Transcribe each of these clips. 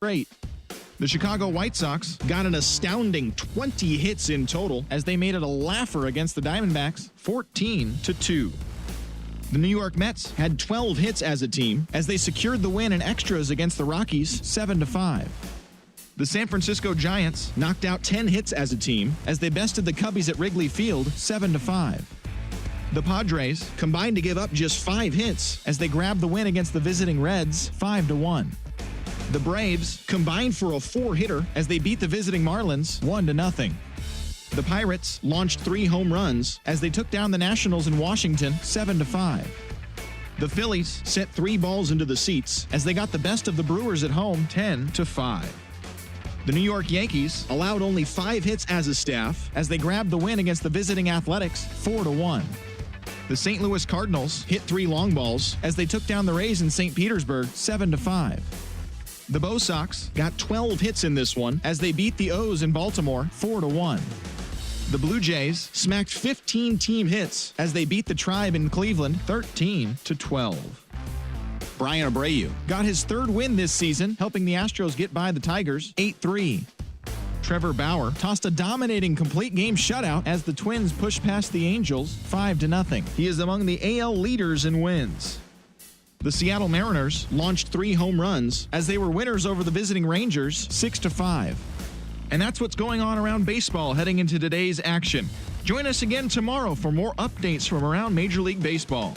straight. The Chicago White Sox got an astounding 20 hits in total as they made it a laugher against the Diamondbacks, 14-2. The New York Mets had 12 hits as a team as they secured the win in extras against the Rockies, 7-5. The San Francisco Giants knocked out 10 hits as a team as they bested the Cubbies at Wrigley Field, 7-5. The Padres combined to give up just 5 hits as they grabbed the win against the visiting Reds, 5-1. The Braves combined for a 4-hitter as they beat the visiting Marlins 1-0. The Pirates launched 3 home runs as they took down the Nationals in Washington 7-5. The Phillies sent 3 balls into the seats as they got the best of the Brewers at home 10-5. The New York Yankees allowed only 5 hits as a staff as they grabbed the win against the visiting Athletics 4-1. The St. Louis Cardinals hit 3 long balls as they took down the Rays in St. Petersburg 7-5. The Bo Sox got 12 hits in this one as they beat the O's in Baltimore 4-1. The Blue Jays smacked 15 team hits as they beat the Tribe in Cleveland 13-12. Brian Abreu got his 3rd win this season, helping the Astros get by the Tigers 8-3. Trevor Bauer tossed a dominating complete game shutout as the Twins pushed past the Angels 5-0. He is among the AL leaders in wins. The Seattle Mariners launched 3 home runs as they were winners over the visiting Rangers 6-5. And that's what's going on around baseball heading into today's action. Join us again tomorrow for more updates from around Major League Baseball.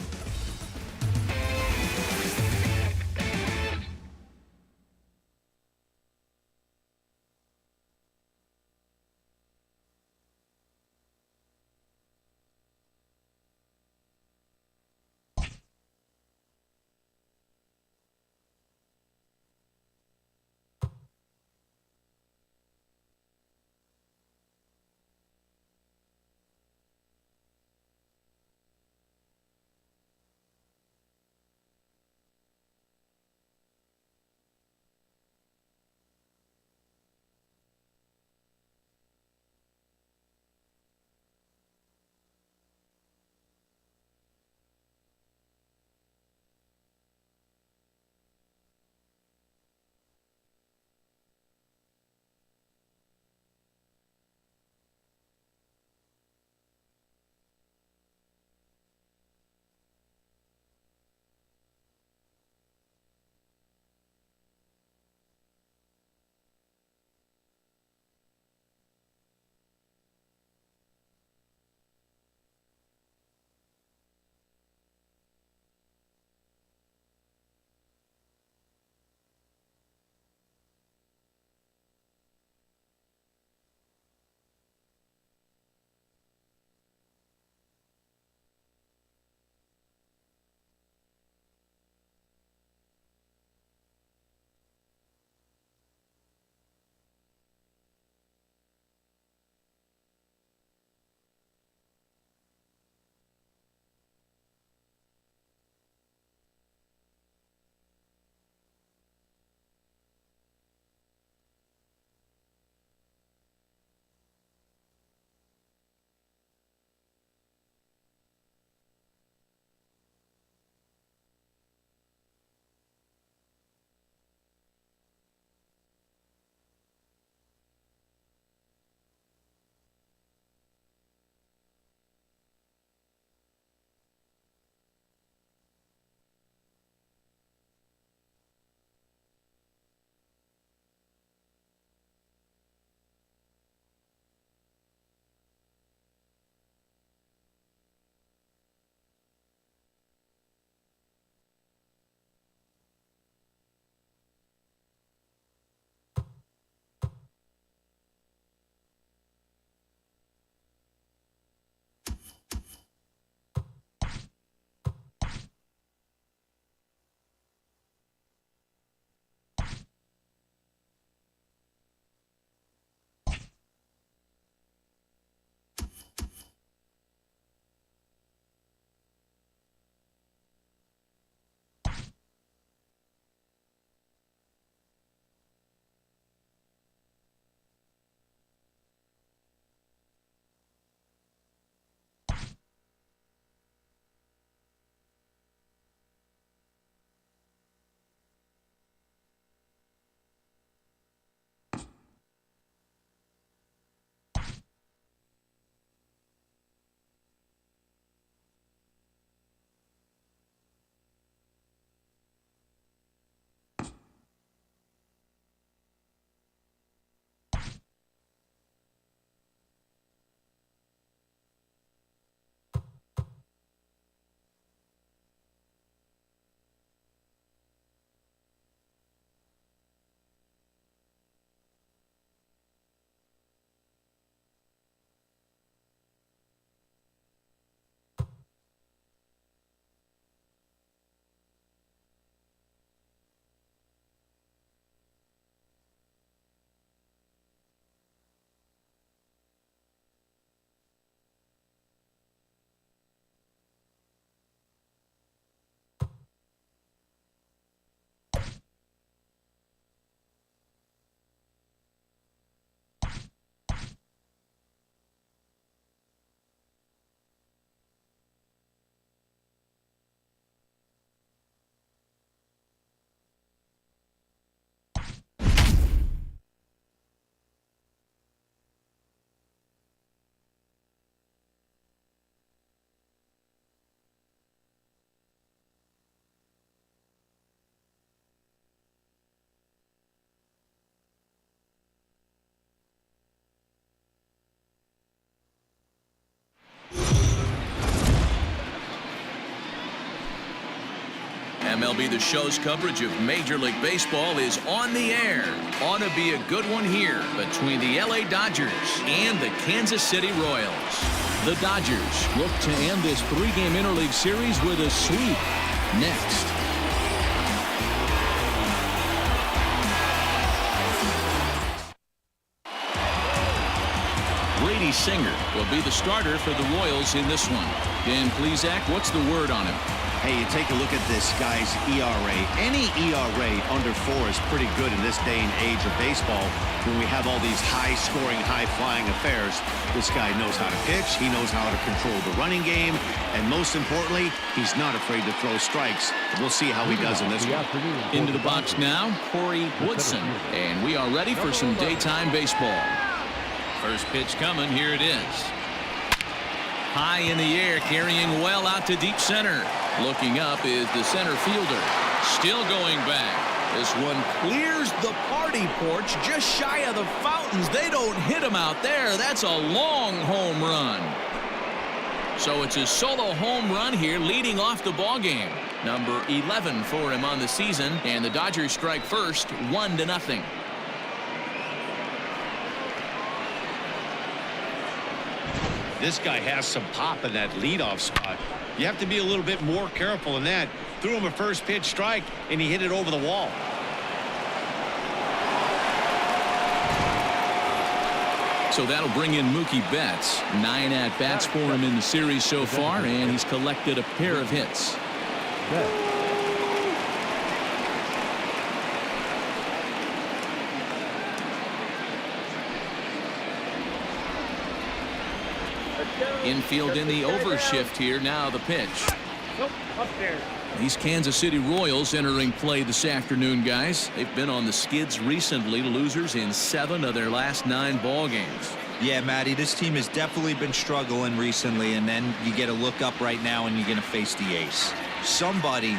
MLB The Show's coverage of Major League Baseball is on the air. Ought to be a good one here between the LA Dodgers and the Kansas City Royals. The Dodgers look to end this 3-game interleague series with a sweep. Next. Singer will be the starter for the Royals in this one. Dan Plesac, what's the word on him? Hey, you take a look at this guy's ERA. Any ERA under 4 is pretty good in this day and age of baseball when we have all these high-scoring, high-flying affairs. This guy knows how to pitch. He knows how to control the running game. And most importantly, he's not afraid to throw strikes. We'll see how he does in this one. Into the box now, Corey Woodson. And we are ready for some daytime baseball. First pitch coming. Here it is. High in the air, carrying well out to deep center. Looking up is the center fielder. Still going back. This one clears the party porch just shy of the fountains. They don't hit him out there. That's a long home run. So it's a solo home run here, leading off the ball game. Number 11 for him on the season, and the Dodgers strike first, 1-0. This guy has some pop in that leadoff spot. You have to be a little bit more careful in that. Threw him a first pitch strike, and he hit it over the wall. So that'll bring in Mookie Betts. 9 at-bats for him in the series so far, and he's collected a pair of hits. Infield in the overshift here. Now the pitch. These Kansas City Royals entering play this afternoon, guys. They've been on the skids recently, losers in 7 of their last 9 ball games. Yeah, Matty, this team has definitely been struggling recently, and then you get a look up right now and you're going to face the ace. Somebody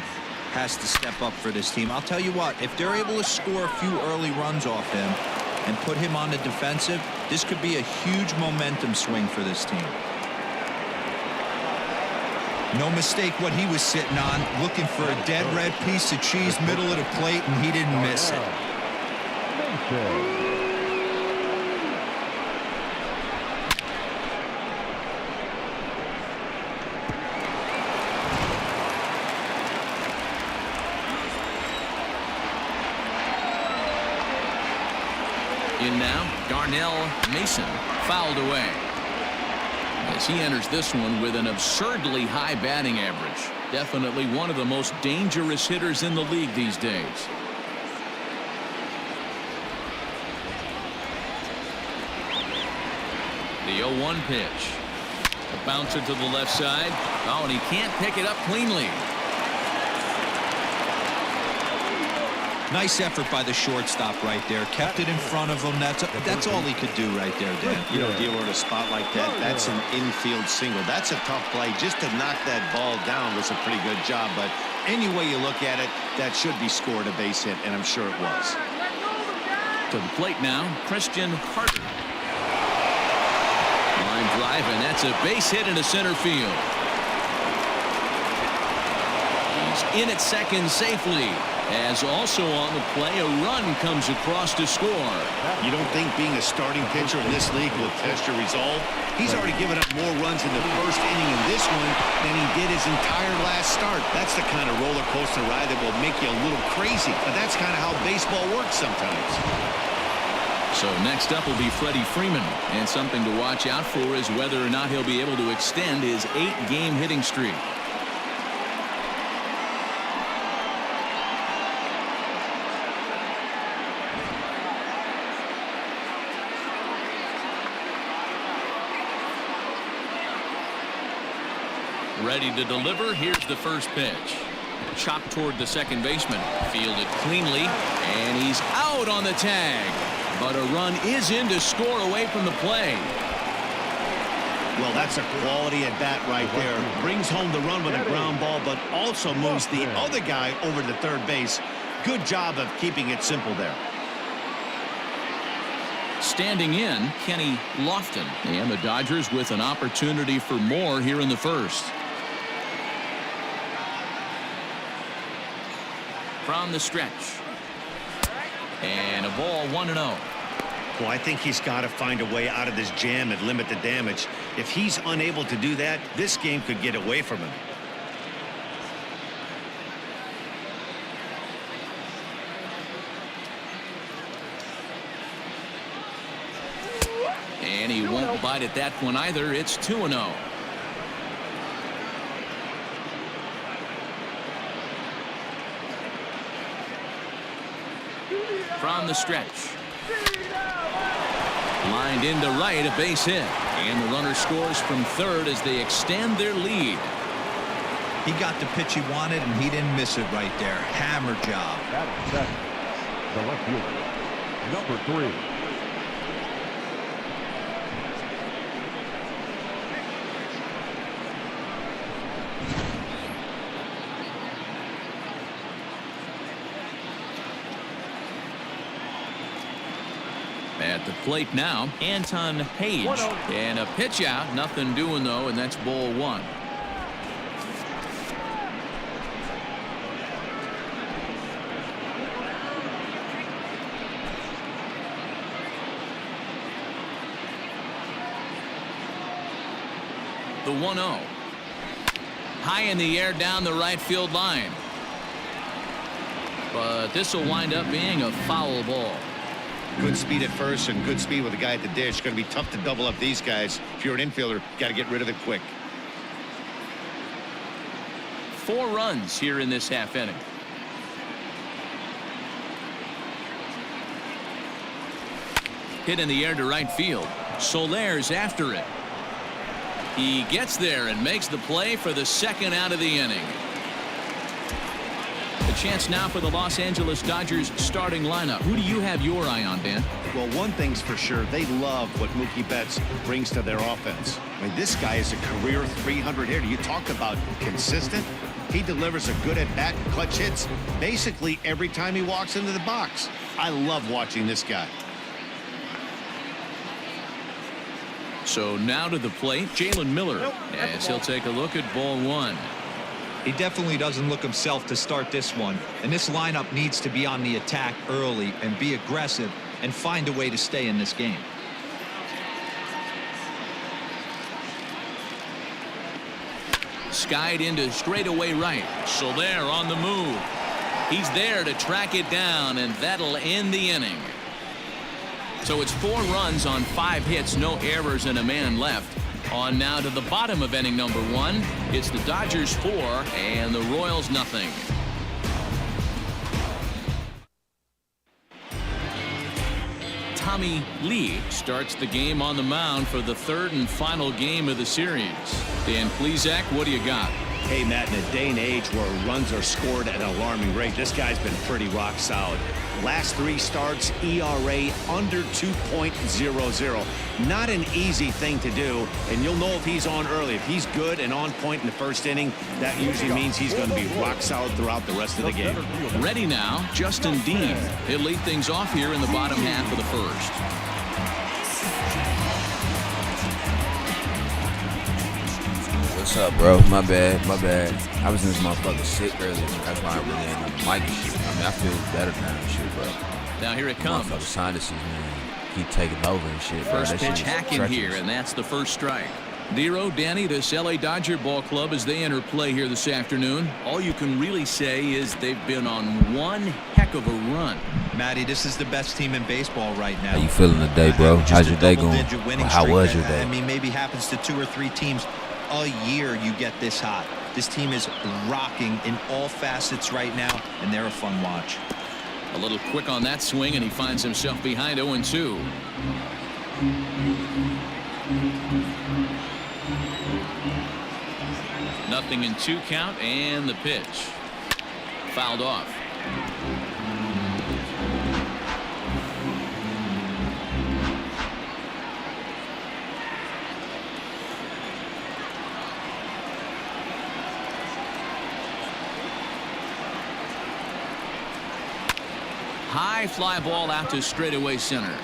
has to step up for this team. I'll tell you what, if they're able to score a few early runs off him and put him on the defensive, this could be a huge momentum swing for this team. No mistake what he was sitting on, looking for a dead red piece of cheese middle of the plate, and he didn't miss it. In now, Darnell Mason fouled away. As he enters this one with an absurdly high batting average. Definitely one of the most dangerous hitters in the league these days. The 0-1 pitch. A bouncer to the left side. Oh, and he can't pick it up cleanly. Nice effort by the shortstop right there. Kept it in front of him. That's all he could do right there, Dan. You know, dealer in a spot like that, that's an infield single. That's a tough play. Just to knock that ball down was a pretty good job. But any way you look at it, that should be scored a base hit, and I'm sure it was. To the plate now, Christian Carter. Line drive, and that's a base hit into center field. He's in at second safely. As also on the play, a run comes across to score. You don't think being a starting pitcher in this league will test your resolve? He's already given up more runs in the first inning in this one than he did his entire last start. That's the kind of roller coaster ride that will make you a little crazy. But that's kind of how baseball works sometimes. So next up will be Freddie Freeman. And something to watch out for is whether or not he'll be able to extend his 8-game hitting streak. Ready to deliver. Here's the first pitch. Chopped toward the second baseman. Fielded cleanly, and he's out on the tag. But a run is in to score away from the play. Well, that's a quality at bat right there. Brings home the run with a ground ball, but also moves the other guy over to third base. Good job of keeping it simple there. Standing in, Kenny Lofton. And the Dodgers with an opportunity for more here in the first. From the stretch. And a ball 1-0. Well, I think he's got to find a way out of this jam and limit the damage. If he's unable to do that, this game could get away from him. And he won't bite at that one either. It's 2-0. From the stretch. Lined into right, a base hit. And the runner scores from third as they extend their lead. He got the pitch he wanted, and he didn't miss it right there. Hammer job. At second, the left fielder, number 3. At the plate now, Anton Page. And a pitch out. Nothing doing, though, and that's ball 1. The 1-0. High in the air down the right field line. But this will wind up being a foul ball. Good speed at first and good speed with the guy at the dish. Going to be tough to double up these guys. If you're an infielder, got to get rid of it quick. 4 runs here in this half inning. Hit in the air to right field. Soler's after it. He gets there and makes the play for the second out of the inning. A chance now for the Los Angeles Dodgers starting lineup. Who do you have your eye on, Dan? Well, one thing's for sure. They love what Mookie Betts brings to their offense. I mean, this guy is a career 300 hitter. You talk about consistent. He delivers a good at-bat and clutch hits basically every time he walks into the box. I love watching this guy. So now to the plate, Jalen Miller, as he'll take a look at ball 1. He definitely doesn't look himself to start this one, and this lineup needs to be on the attack early and be aggressive and find a way to stay in this game. Skied into straightaway right. Soler on the move. He's there to track it down, and that'll end the inning. So it's 4 runs on 5 hits, no errors, and a man left. On now to the bottom of inning number 1. It's the Dodgers 4 and the Royals nothing. Tommy Lee starts the game on the mound for the 3rd and final game of the series. Dan Plesac, what do you got? Hey, Matt, in a day and age where runs are scored at an alarming rate, this guy's been pretty rock solid. Last 3 starts, ERA under 2.00. Not an easy thing to do, and you'll know if he's on early. If he's good and on point in the first inning, that usually means he's going to be rock solid throughout the rest of the game. Ready now, Justin Dean. He'll lead things off here in the bottom half of the first. What's up, bro? My bad. I was in this motherfucker sick earlier. That's why I really ain't on the mic and shit. I mean, I feel better now and shit, bro. Now here it comes. Motherfucker sinuses, man. Keep taking over and shit, bro. First that pitch shit hacking here, and that's the first strike. Dero, Danny, this LA Dodger ball club as they enter play here this afternoon. All you can really say is they've been on one heck of a run. Matty, this is the best team in baseball right now. How you feeling today, bro? How's your day going? Well, how was your day? I mean, maybe happens to 2 or 3 teams a year you get this hot. This team is rocking in all facets right now, and they're a fun watch. A little quick on that swing, and he finds himself behind 0-2. Nothing in 2 count, and the pitch. Fouled off. High fly ball out to straightaway center.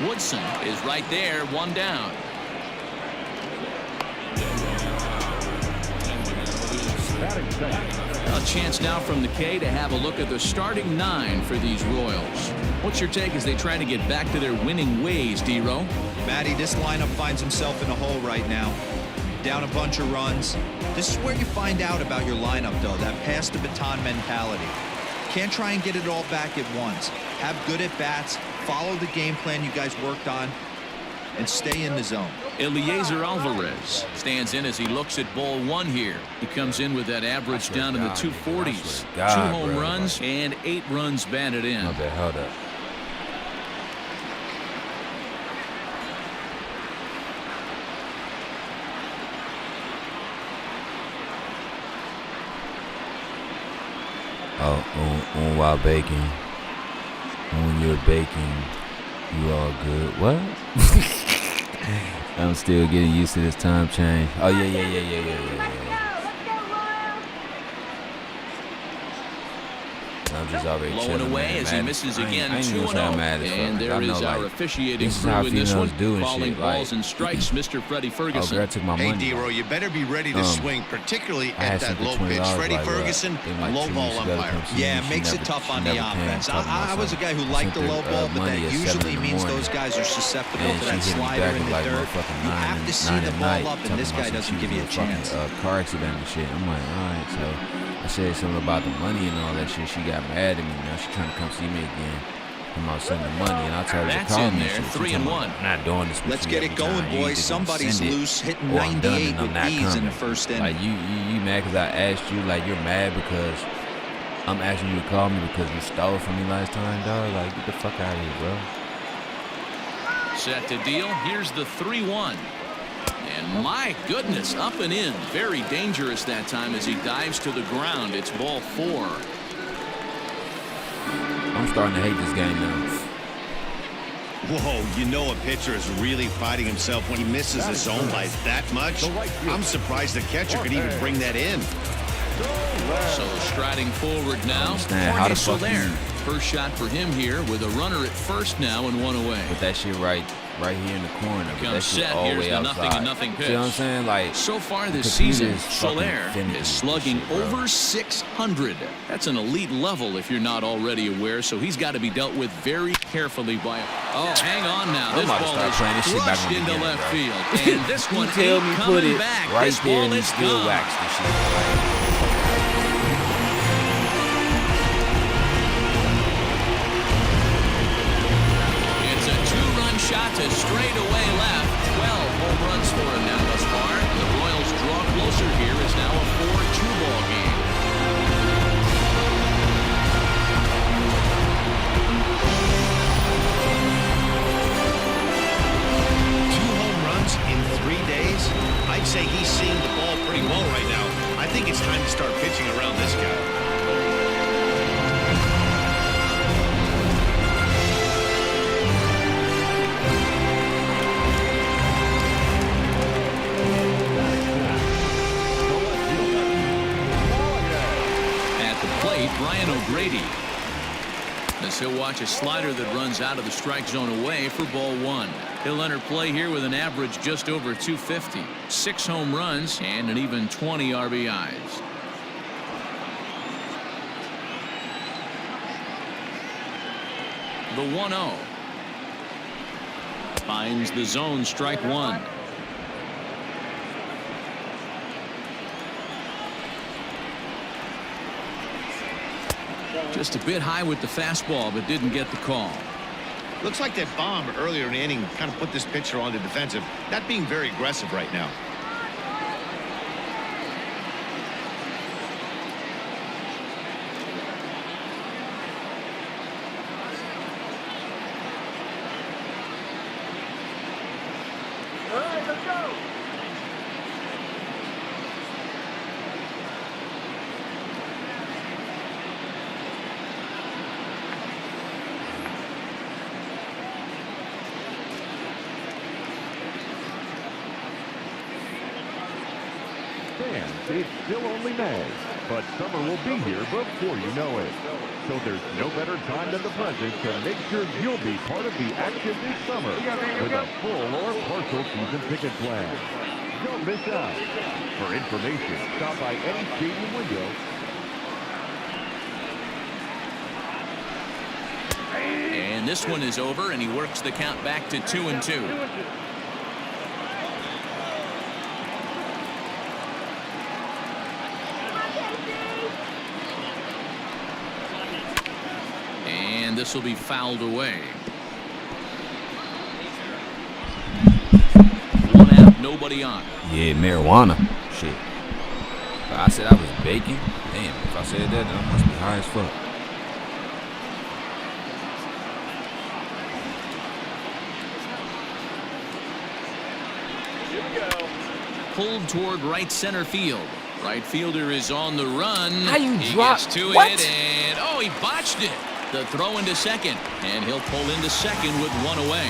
Woodson is right there, 1 down. Batting second, A chance now from the K to have a look at the starting 9 for these Royals. What's your take as they try to get back to their winning ways, D-Row? Matty, this lineup finds himself in a hole right now. Down a bunch of runs. This is where you find out about your lineup, though, that pass the baton mentality. Can't try and get it all back at once. Have good at-bats, follow the game plan you guys worked on, and stay in the zone. Eliezer Alvarez stands in as he looks at ball 1 here. He comes in with that average down in the 240s. 2 home runs and 8 runs batted in. Okay, hold up. Oh, while baking. When you're baking, you all good. What? I'm still getting used to this time change. Oh, yeah. I'm just already blowing chilling, away man. as he misses again. 2-0. And there is our officiating crew in this one, calling balls and strikes, Mr. Freddie Ferguson. Oh, took my money. Hey, D-Row, you better be ready to swing, particularly at that low pitch. Freddie Ferguson, low ball umpire. Yeah, makes it tough on the offense. I was a guy who liked the low ball, but that usually means those guys are susceptible to that slider in the dirt. You have to see the ball up, and this guy doesn't give you a chance. Car accident and shit. I'm like, all right, so I said something about the money and all that shit. She got mad at me. Now she trying to come see me again. I'm out sending the money, and I told her to call me. There, 3-1. I'm not doing this. Let's get it going, boys. Somebody's loose, hitting 98 with ease in the first inning. Like you mad because I asked you? Like you're mad because I'm asking you to call me because you stole from me last time, dog? Like get the fuck out of here, bro. Set to deal. Here's the 3-1. And my goodness, up and in. Very dangerous that time as he dives to the ground. It's ball 4. I'm starting to hate this game now. Whoa, you know a pitcher is really fighting himself when he misses his zone by that much. I'm surprised the catcher could even bring that in. So striding forward now, How the fuck Soler. First shot for him here with a runner at first now and 1 away. Put that shit right here in the corner. Comes set. Here's the 0-0 pitch. See what I'm saying? Like so far this season, Soler is slugging over 600. That's an elite level if you're not already aware. So he's got to be dealt with very carefully by. Oh, hang on now. This ball is crushed into left field, and this one ain't coming back. Right this there, ball and he is still gone. waxed the shit. Shot to straightaway left. 12 home runs for him now thus far. And the Royals draw closer here. It's now a 4-2 ball game. Two home runs in 3 days? I'd say he's seeing the ball pretty well right now. I think it's time to start pitching around this guy. Brian O'Grady, as he'll watch a slider that runs out of the strike zone away for ball 1. He'll enter play here with an average just over 250, 6 home runs, and an even 20 RBIs. The 1-0 finds the zone, strike 1. Just a bit high with the fastball, but didn't get the call. Looks like that bomb earlier in the inning kind of put this pitcher on the defensive, not being very aggressive right now. All right, let's go. It's still only May, but summer will be here before you know it. So there's no better time than the present to make sure you'll be part of the action this summer with a full or partial season ticket plan. Don't miss out. For information, stop by any stadium window And this one is over, and he works the count back to 2-2. And this will be fouled away. 1 out, nobody on. Yeah, marijuana. Shit. I said I was baking. Damn, if I said that, then I must be high as fuck. Pulled toward right center field. Right fielder is on the run. How you he drop? gets to What? it, and oh, he botched it. The throw into second, and he'll pull into second with 1 away.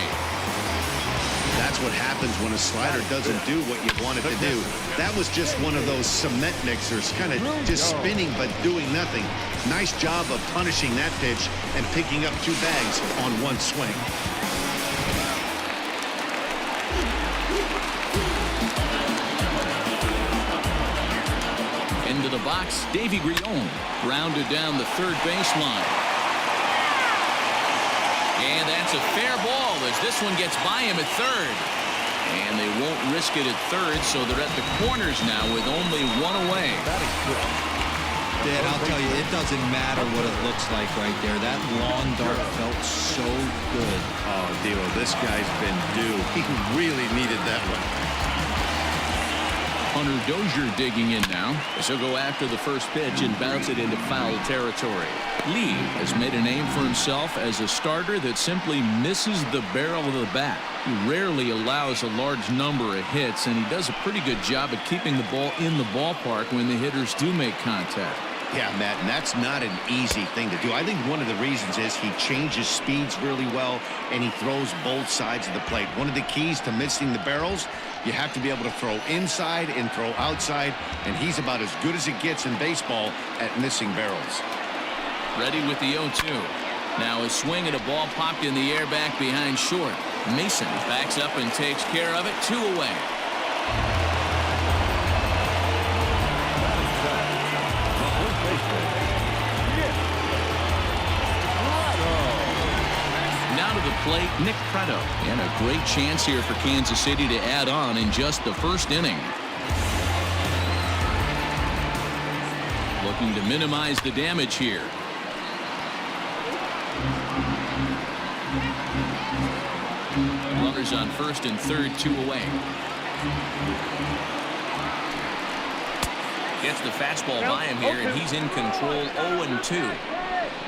That's what happens when a slider doesn't do what you want it to do. That was just one of those cement mixers, kind of just spinning but doing nothing. Nice job of punishing that pitch and picking up 2 bags on 1 swing. Into the box, Davy Grion rounded down the third baseline. And that's a fair ball as this one gets by him at third. And they won't risk it at third, so they're at the corners now with only 1 away. Dad, I'll tell you, it doesn't matter what it looks like right there. That long dart felt so good. Oh, Devo, this guy's been due. He really needed that one. Hunter Dozier digging in now as he'll go after the first pitch and bounce it into foul territory. Lee has made a name for himself as a starter that simply misses the barrel of the bat. He rarely allows a large number of hits, and he does a pretty good job at keeping the ball in the ballpark when the hitters do make contact. Yeah, Matt, and that's not an easy thing to do. I think one of the reasons is he changes speeds really well, and he throws both sides of the plate. One of the keys to missing the barrels, you have to be able to throw inside and throw outside, and he's about as good as it gets in baseball at missing barrels. Ready with the 0-2. Now a swing and a ball popped in the air back behind short. Mason backs up and takes care of it. 2 away. Now to the plate, Nick Preto. And a great chance here for Kansas City to add on in just the first inning. Looking to minimize the damage here. Runners on first and third, 2 away. Gets the fastball by him here, and he's in control. 0-2.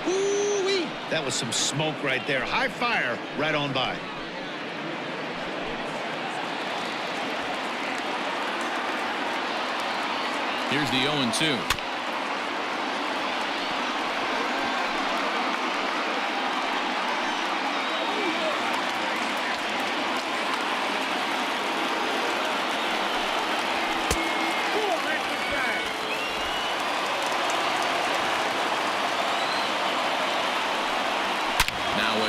Ooh-wee. That was some smoke right there. High fire right on by. Here's the 0-2.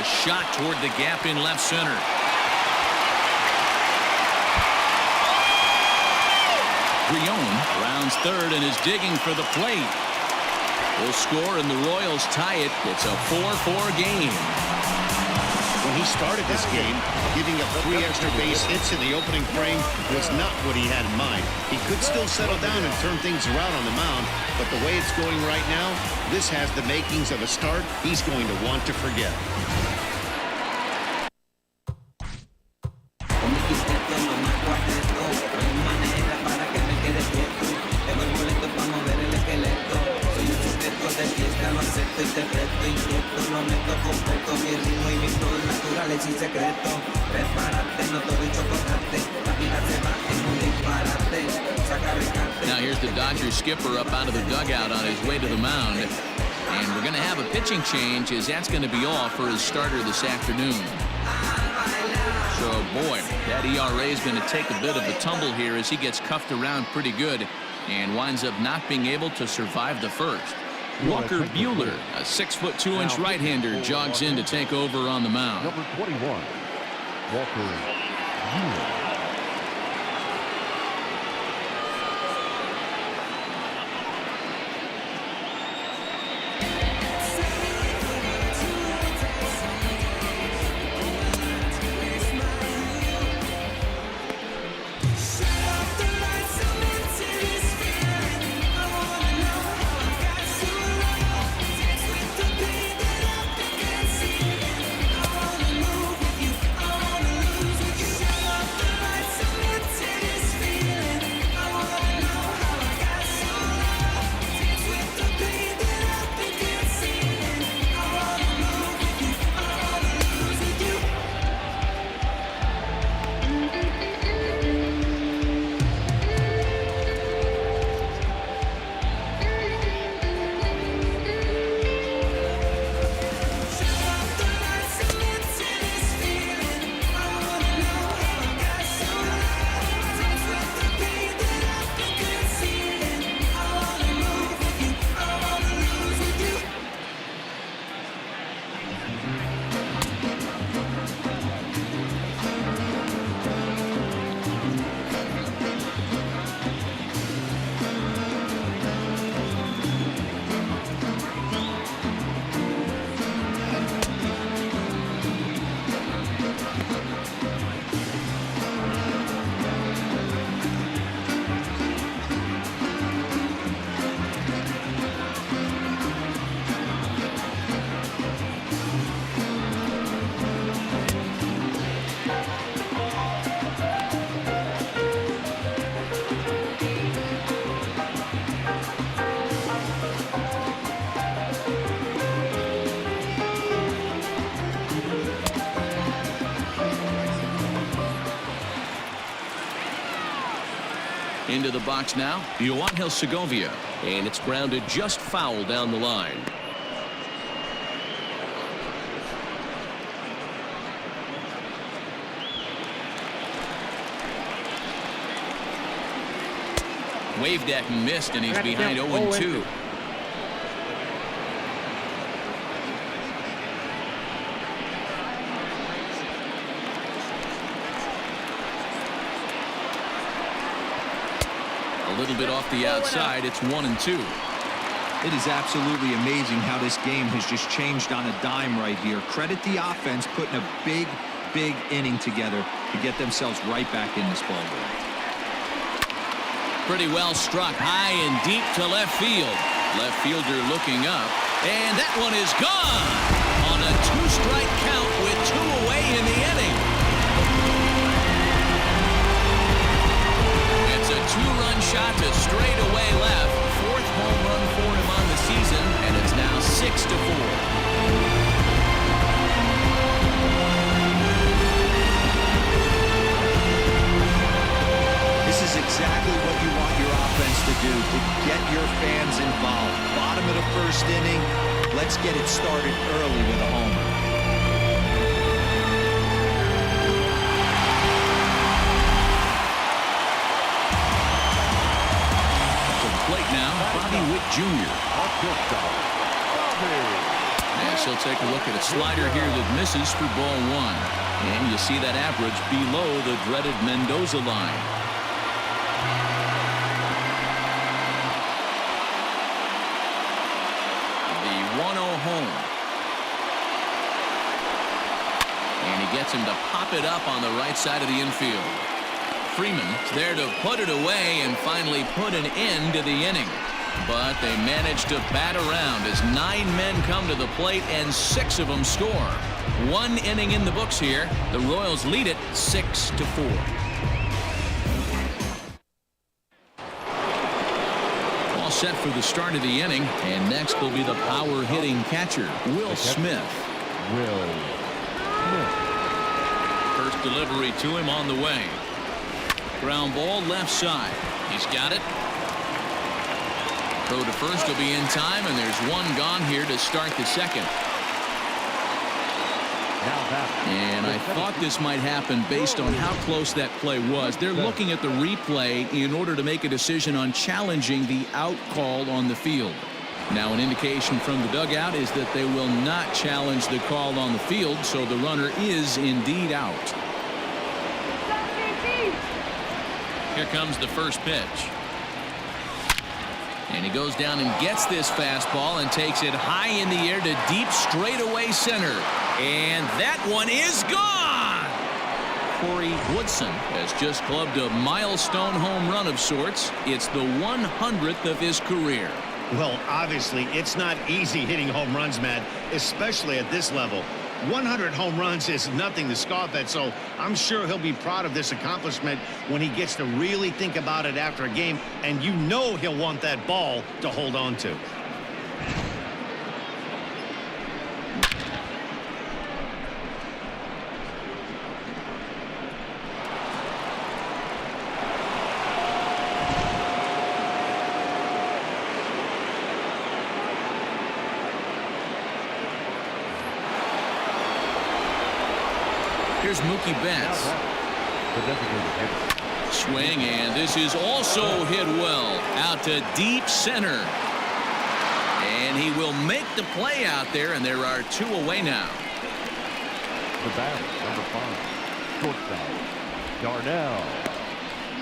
Shot toward the gap in left center. Grion rounds third and is digging for the plate. Will score and the Royals tie it. It's a 4-4 game. When he started this game, giving up 3 extra base hits in the opening frame was not what he had in mind. He could still settle down and turn things around on the mound, but the way it's going right now, this has the makings of a start he's going to want to forget. Now here's the Dodgers skipper up out of the dugout on his way to the mound. And we're going to have a pitching change as that's going to be all for his starter this afternoon. So, boy, that ERA is going to take a bit of a tumble here as he gets cuffed around pretty good and winds up not being able to survive the first. Walker Buehler, a 6'2" right-hander, jogs in to take over on the mound. Number 21, Walker Buehler. into the box now. Johan Segovia. And it's grounded just foul down the line. Waved at and missed, and he's behind 0-2. A little bit off the outside. It's 1-2. It is absolutely amazing how this game has just changed on a dime right here. Credit the offense putting a big inning together to get themselves right back in this ball game. Pretty well struck high and deep to left field. Left fielder looking up, and that one is gone on a 2-strike count with 2 away in the inning. It's a 2-run shot to straightaway left. 4th home run for him on the season, and it's now 6-4. This is exactly what you want your offense to do, to get your fans involved. Bottom of the 1st inning, let's get it started early with a homer. To the plate now, Bobby Witt Jr. Yes, he'll take a look at a slider here that misses for ball 1. And you see that average below the dreaded Mendoza line. Home. And he gets him to pop it up on the right side of the infield. Freeman's there to put it away and finally put an end to the inning. But they managed to bat around as 9 men come to the plate and 6 of them score. 1 inning in the books here. The Royals lead it 6-4. Set for the start of the inning, and next will be the power hitting catcher, Will Smith. First delivery to him on the way. Ground ball left side. He's got it. Throw to first will be in time, and there's 1 gone here to start the 2nd. And I thought this might happen based on how close that play was. They're looking at the replay in order to make a decision on challenging the out call on the field. Now, an indication from the dugout is that they will not challenge the call on the field, so the runner is indeed out. Here comes the first pitch. And he goes down and gets this fastball and takes it high in the air to deep straightaway center. And that one is gone! Corey Woodson has just clubbed a milestone home run of sorts. It's the 100th of his career. Well, obviously, it's not easy hitting home runs, Matt, especially at this level. 100 home runs is nothing to scoff at, so I'm sure he'll be proud of this accomplishment when he gets to really think about it after a game, and you know he'll want that ball to hold on to. Here's Mookie Betts. Swing, and this is also hit well out to deep center. And he will make the play out there, and there are 2 away now. The batter, number 5, shortstop, Darnell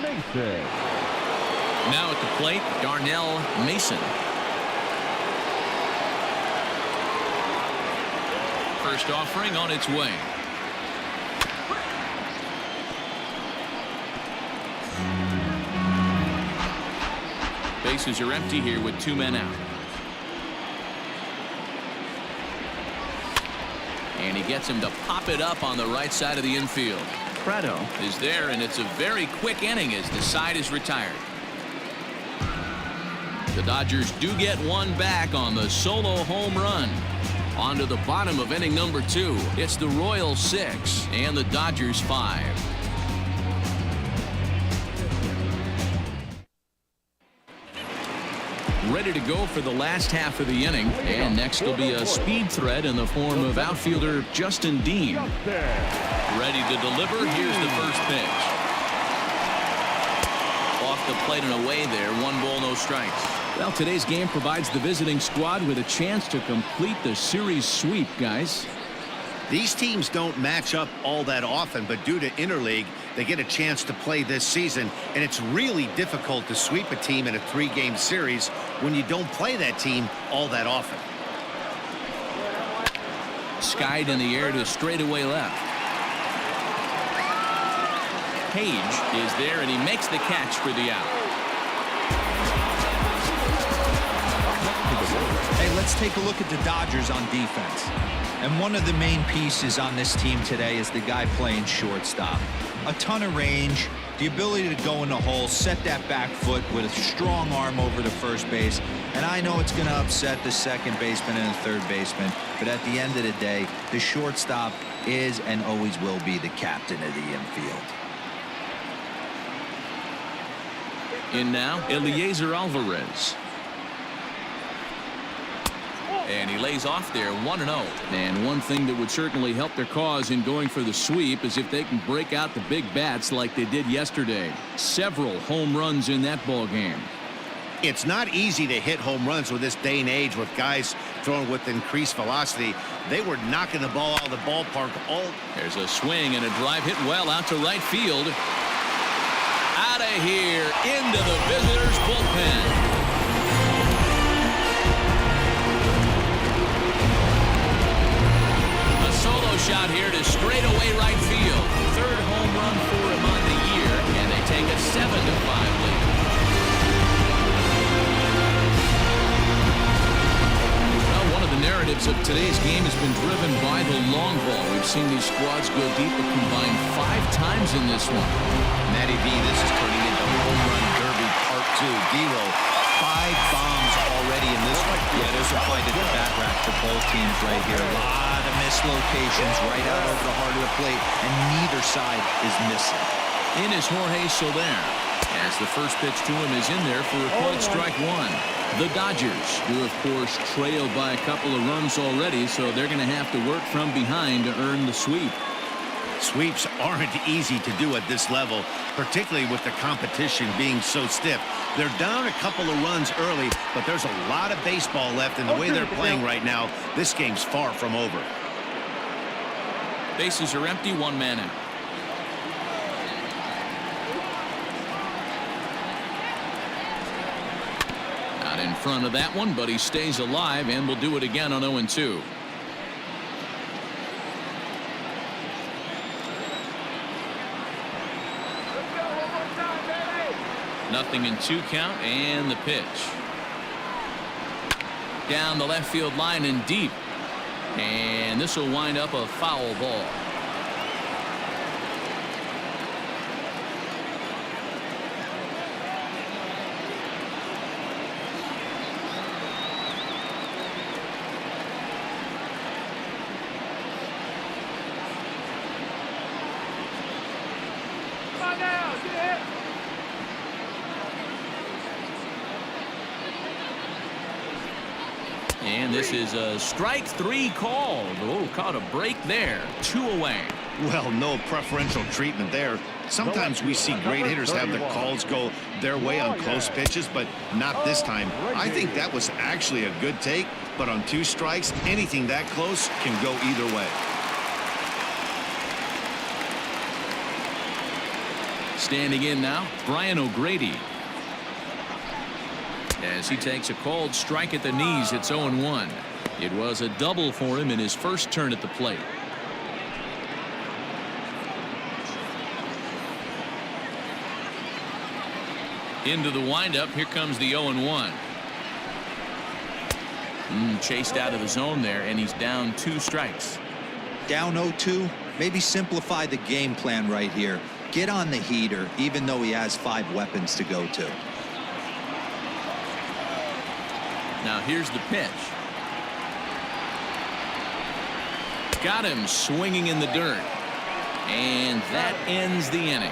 Mason. Now at the plate, Darnell Mason. First offering on its way. Bases are empty here with 2 men out. And he gets him to pop it up on the right side of the infield. Prado is there, and it's a very quick inning as the side is retired. The Dodgers do get 1 back on the solo home run. On to the bottom of inning number 2. It's the Royals 6 and the Dodgers 5. ready to go for the last half of the inning. And next will be a speed threat in the form of outfielder Justin Dean. Ready to deliver. Here's the first pitch. Off the plate and away there. 1 ball, no strikes. Well, today's game provides the visiting squad with a chance to complete the series sweep, guys. These teams don't match up all that often, but due to interleague, they get a chance to play this season, and it's really difficult to sweep a team in a 3-game series when you don't play that team all that often. Skied in the air to straightaway left. Page is there, and he makes the catch for the out. Hey, let's take a look at the Dodgers on defense. And one of the main pieces on this team today is the guy playing shortstop. A ton of range, the ability to go in the hole, set that back foot with a strong arm over to first base. And I know it's going to upset the second baseman and the third baseman, but at the end of the day, the shortstop is and always will be the captain of the infield. In now, Eliezer Alvarez. And he lays off there 1-0. And one thing that would certainly help their cause in going for the sweep is if they can break out the big bats like they did yesterday. Several home runs in that ball game. It's not easy to hit home runs with this day and age with guys throwing with increased velocity. They were knocking the ball out of the ballpark all. There's a swing and a drive hit well out to right field. Out of here into the visitors' bullpen. Solo shot here to straightaway right field. Third home run for him on the year, and they take a 7-5 lead. Well, one of the narratives of today's game has been driven by the long ball. We've seen these squads go deep a combined 5 times in this one. Matty V, this is turning into home run derby part 2. D'Lo, 5 bombs already in this one. Yeah, there's a fight at the bat rack for both teams right here. A lot of missed locations right out over the heart of the plate, and neither side is missing. In is Jorge Soler, as the first pitch to him is in there for a called strike 1. The Dodgers, who of course trailed by a couple of runs already, so they're going to have to work from behind to earn the sweep. Sweeps aren't easy to do at this level, particularly with the competition being so stiff. They're down a couple of runs early, but there's a lot of baseball left, and the way they're playing right now, this game's far from over. Bases are empty, 1 man out. Not in front of that one, but he stays alive and will do it again on 0-2. Nothing in 2 count, and the pitch. Down the left field line and deep. And this will wind up a foul ball. And this is a strike 3 called. Oh, caught a break there. 2 away. Well, no preferential treatment there. Sometimes we see great hitters have the calls go their way on close pitches, but not this time. I think that was actually a good take, but on 2 strikes, anything that close can go either way. Standing in now, Brian O'Grady. As he takes a called strike at the knees, it's 0-1. It was a double for him in his first turn at the plate. Into the windup, here comes the 0-1. Chased out of the zone there, and he's down 2 strikes. Down 0-2, maybe simplify the game plan right here. Get on the heater, even though he has 5 weapons to go to. Now here's the pitch. Got him swinging in the dirt. And that ends the inning.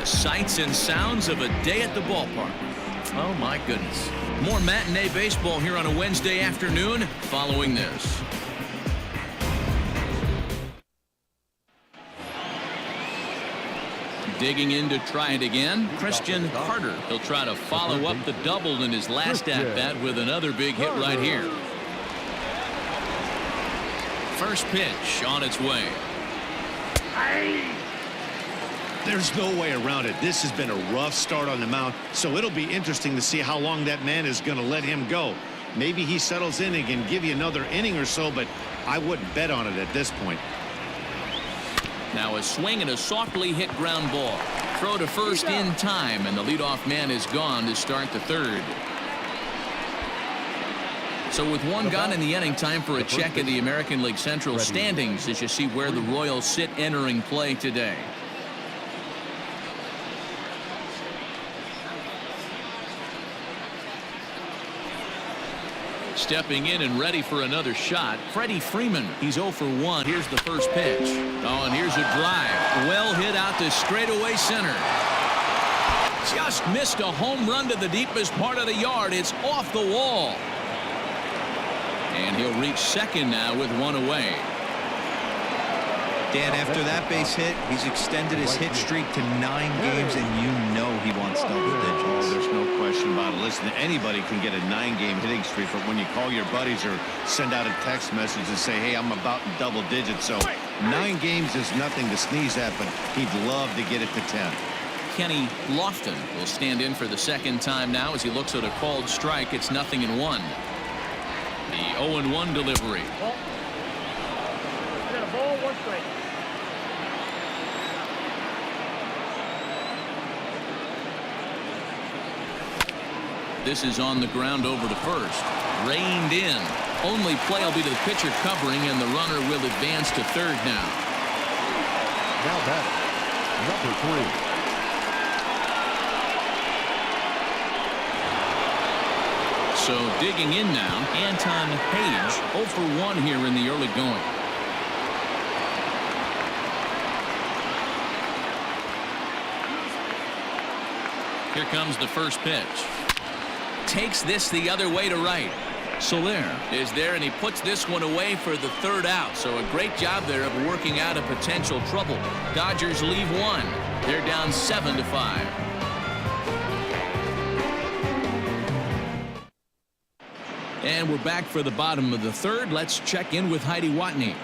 The sights and sounds of a day at the ballpark. Oh, my goodness. More matinee baseball here on a Wednesday afternoon following this. Digging in to try it again, Christian Carter. He'll try to follow up the double in his last at-bat with another big hit right here. First pitch on its way. There's no way around it. This has been a rough start on the mound, so it'll be interesting to see how long that man is going to let him go. Maybe he settles in and can give you another inning or so, but I wouldn't bet on it at this point. Now a swing and a softly hit ground ball. Throw to first in time, and the leadoff man is gone to start the third. So with one gone in the inning, time for a check of the American League Central standings as you see where the Royals sit entering play today. Stepping in and ready for another shot, Freddie Freeman. He's 0 for 1. Here's the first pitch. Oh, and here's a drive. Well hit out to straightaway center. Just missed a home run to the deepest part of the yard. It's off the wall. And he'll reach second now with one away. Dan, after that base hit, he's extended his hit streak to 9 games, and you know he wants double digits. Oh, there's no question about it. Listen, anybody can get a 9-game hitting streak, but when you call your buddies or send out a text message and say, hey, I'm about in double digits, so 9 games is nothing to sneeze at, but he'd love to get it to 10. Kenny Lofton will stand in for the second time now as he looks at a called strike. It's 0-1. The 0-1 delivery. Ball, 1 strike. This is on the ground over to first. Reined in. Only play will be to the pitcher covering, and the runner will advance to third now. Now batting, number 3. So digging in now, Anton Page, 0 for 1 here in the early going. Here comes the first pitch. Takes this the other way to right. Soler is there, and he puts this one away for the third out. So a great job there of working out a potential trouble. Dodgers leave one. They're down 7-5. And we're back for the bottom of the third. Let's check in with Heidi Watney.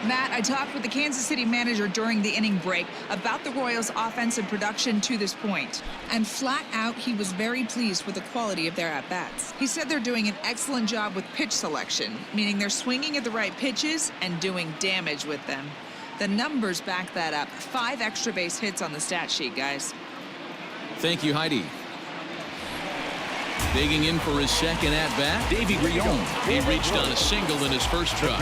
Matt, I talked with the Kansas City manager during the inning break about the Royals' offensive production to this point. And flat out, he was very pleased with the quality of their at-bats. He said they're doing an excellent job with pitch selection, meaning they're swinging at the right pitches and doing damage with them. The numbers back that up. 5 extra base hits on the stat sheet, guys. Thank you, Heidi. Digging in for his second at-bat, Davey Grion. He reached on a single in his first try.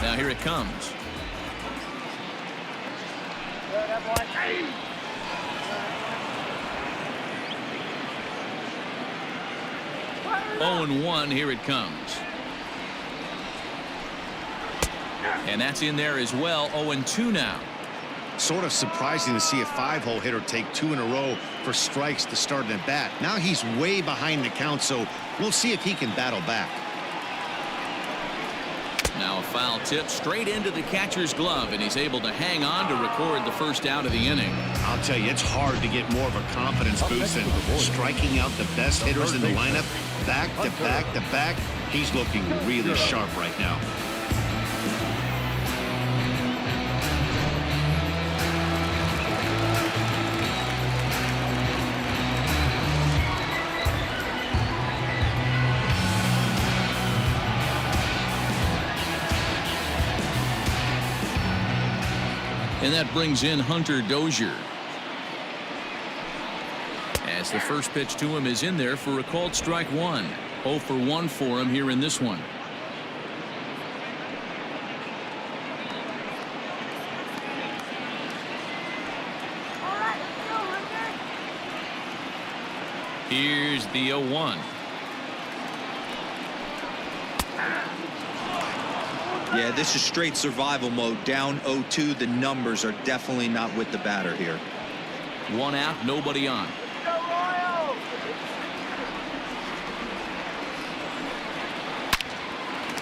Now here it comes. 0-1, here it comes. And that's in there as well. 0-2 now. Sort of surprising to see a 5-hole hitter take 2 in a row for strikes to start an at-bat. Now he's way behind the count, so we'll see if he can battle back. Now a foul tip straight into the catcher's glove, and he's able to hang on to record the first out of the inning. I'll tell you, it's hard to get more of a confidence boost than striking out the best hitters in the lineup back to back to back. He's looking really sharp right now. And that brings in Hunter Dozier. As the first pitch to him is in there for a called strike 1. 0 for 1 for him here in this one. Here's the 0-1. Yeah, this is straight survival mode. Down 0-2. The numbers are definitely not with the batter here. 1 out, nobody on.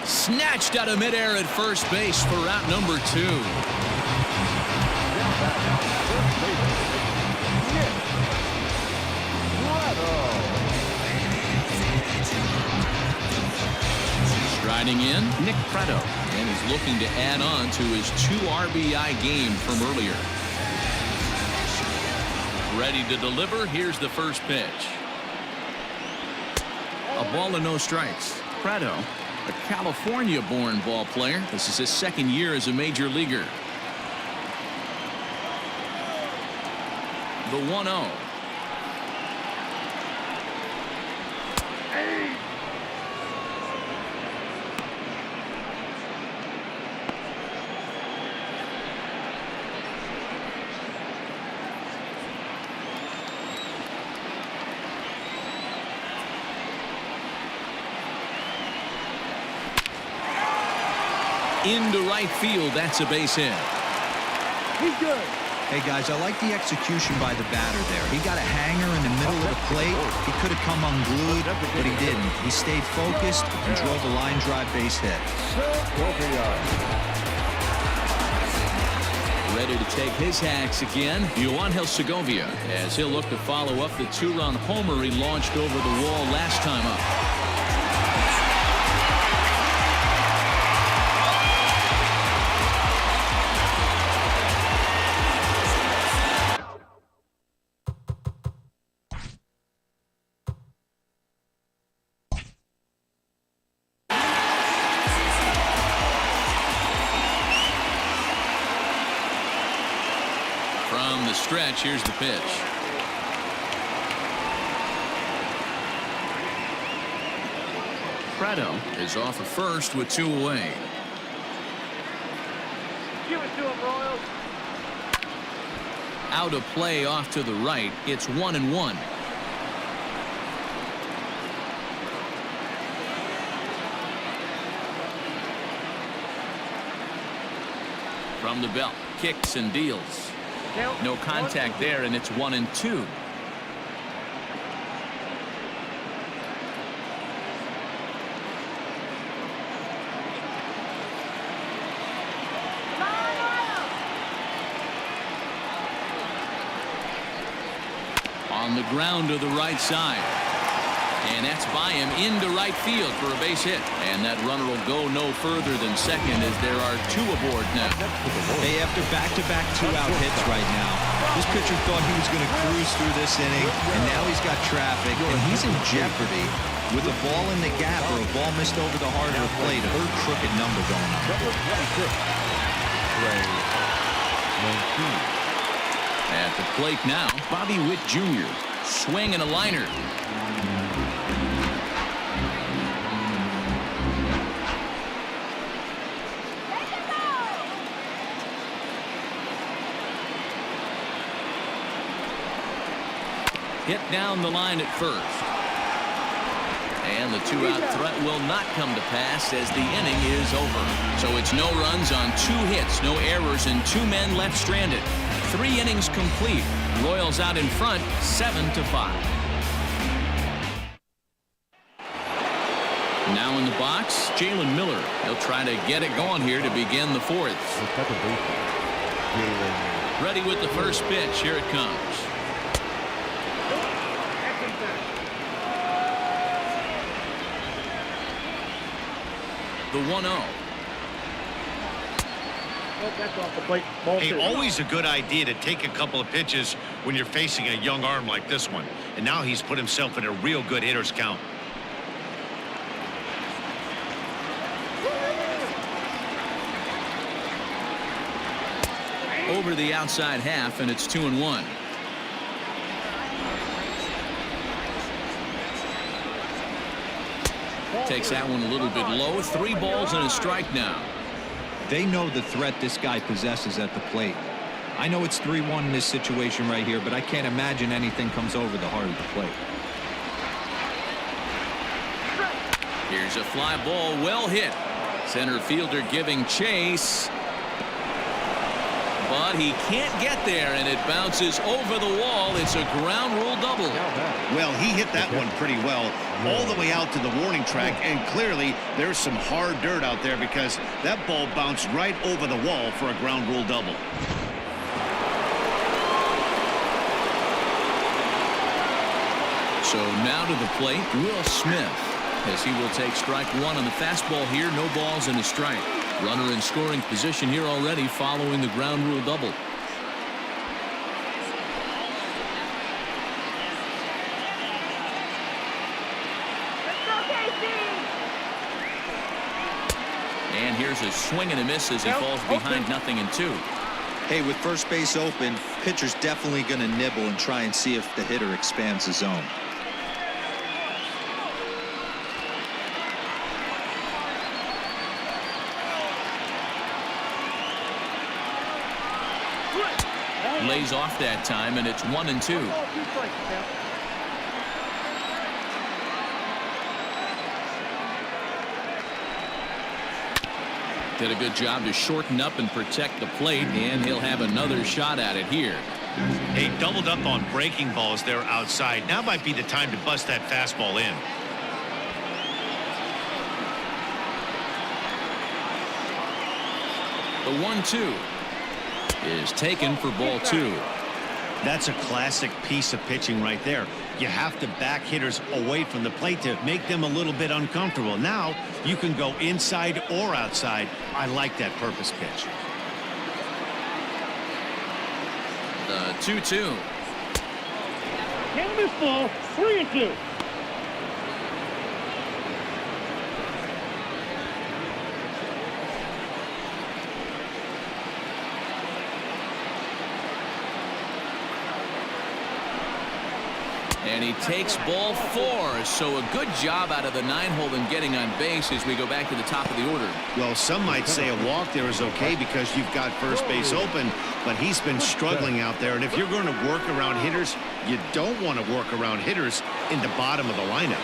Snatched out of midair at first base for route number 2. Striding in, Nick Preto, and he's looking to add on to his 2 RBI game from earlier. Ready to deliver. Here's the first pitch. A ball and no strikes. Preto, a California-born ball player. This is his 2nd year as a major leaguer. The 1-0. Into right field. That's a base hit. He's good. Hey, guys, I like the execution by the batter there. He got a hanger in the middle of the plate. He could have come unglued, but he didn't. He stayed focused and drove a line drive base hit. Ready to take his hacks again, Yoangel Segovia, as he'll look to follow up the 2-run homer he launched over the wall last time up. From the stretch, here's the pitch. Preto is off of first with 2 away. Give it to him, Royals. Out of play off to the right. It's 1-1. From the belt, kicks and deals. No contact there, and it's 1-2. On the ground to the right side. And that's by him into right field for a base hit. And that runner will go no further than second as there are 2 aboard now. Hey, after back-to-back 2-out hits right now, this pitcher thought he was going to cruise through this inning, and now he's got traffic, and he's in jeopardy with a ball in the gap or a ball missed over the heart of the plate. A very crooked number going on. At the plate now, Bobby Witt Jr. Swing and a liner. Hit down the line at first. And the 2-out threat will not come to pass as the inning is over. So it's no runs on 2 hits, no errors, and 2 men left stranded. 3 innings complete. Royals out in front, 7-5. Now in the box, Jalen Miller. He'll try to get it going here to begin the 4th. Ready with the first pitch. Here it comes. The 1-0. Hey, always a good idea to take a couple of pitches when you're facing a young arm like this one. And now he's put himself in a real good hitter's count. Over the outside half, and it's 2-1. Takes that one a little bit low. 3 balls and a strike now. They know the threat this guy possesses at the plate. I know it's 3-1 in this situation right here, but I can't imagine anything comes over the heart of the plate. Here's a fly ball, well hit. Center fielder giving chase. But he can't get there, and it bounces over the wall. It's a ground rule double. Well, he hit that one pretty well all the way out to the warning track, and clearly there's some hard dirt out there because that ball bounced right over the wall for a ground rule double. So now to the plate, Will Smith, as he will take strike one on the fastball here. No balls and a strike. Runner in scoring position here already following the ground rule double. And here's a swing and a miss as he falls behind 0-2. Hey, with first base open, pitcher's definitely going to nibble and try and see if the hitter expands the zone. Lays off that time, and it's 1-2. Did a good job to shorten up and protect the plate, and he'll have another shot at it here. Hey, doubled up on breaking balls there outside. Now might be the time to bust that fastball in. The 1-2 is taken for ball 2. That's a classic piece of pitching right there. You have to back hitters away from the plate to make them a little bit uncomfortable. Now you can go inside or outside. I like that purpose pitch. The 2-2. Can't miss ball. 3-2. And he takes ball 4. So a good job out of the 9-hole in getting on base as we go back to the top of the order. Well, some might say a walk there is okay because you've got first base open, but he's been struggling out there. And if you're going to work around hitters, you don't want to work around hitters in the bottom of the lineup.